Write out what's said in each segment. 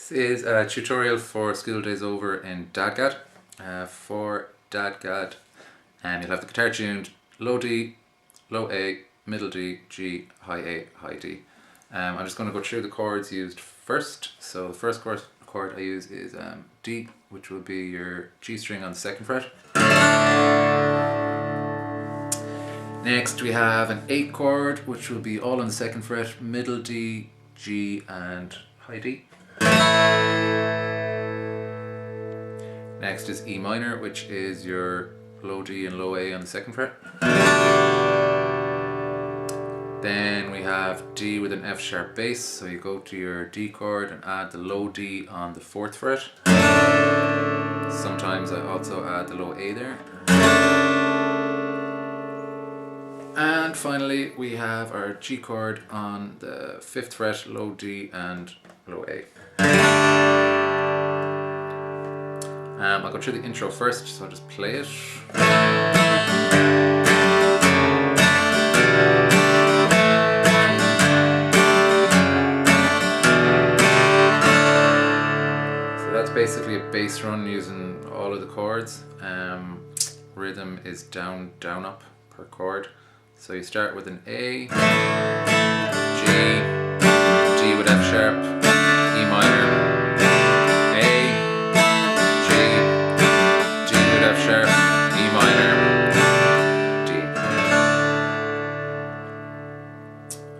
This is a tutorial for Schooldays over in DADGAD. For DADGAD, you'll have the guitar tuned low D, low A, middle D, G, high A, high D. I'm just going to go through the chords used first. So the first chord I use is D, which will be your G string on the 2nd fret. Next we have an 8 chord, which will be all on the 2nd fret, middle D, G and high D. Next is E minor, which is your low D and low A on the 2nd fret. Then we have D with an F sharp bass, so you go to your D chord and add the low D on the 4th fret. Sometimes I also add the low A there. And finally we have our G chord on the 5th fret, low D and low A. I'll go through the intro first, so I'll just play it. So that's basically a bass run using all of the chords. Rhythm is down, down, up per chord. So you start with an A, G, D with F sharp, E minor, A, G, D with F sharp, E minor, D.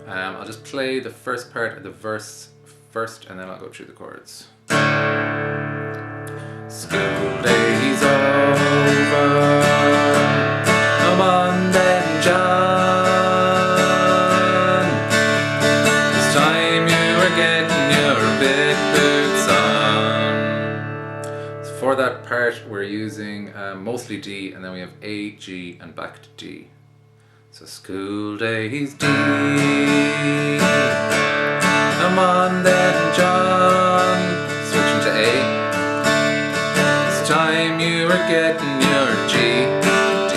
I'll just play the first part of the verse first and then I'll go through the chords. School days over, come on then John, it's time you were getting your big boots on. So for that part we're using mostly D, and then we have A, G and back to D. So school days D, come on then John, switching to A, it's time you were getting your G, D.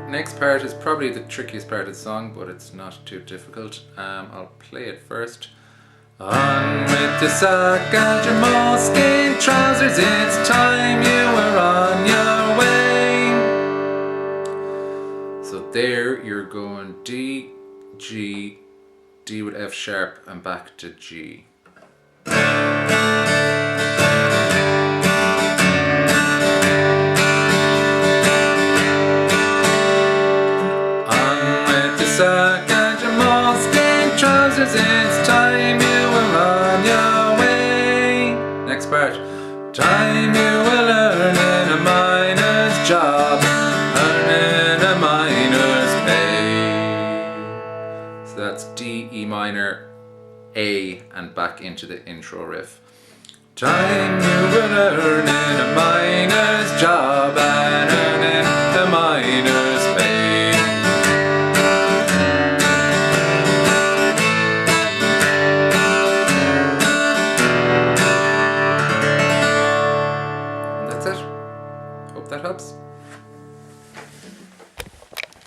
Next part is probably the trickiest part of the song, but it's not too difficult. I'll play it first. On with the sock and your moleskin trousers, it's time you were on your way. So there you're going D, G, D with F sharp and back to G. Sock and your moleskin trousers, it's time you were on your way. Next part. Time you were learning a miner's job, earning a miner's pay. So that's D, E minor, A and back into the intro riff. Time you were learning a miner's job and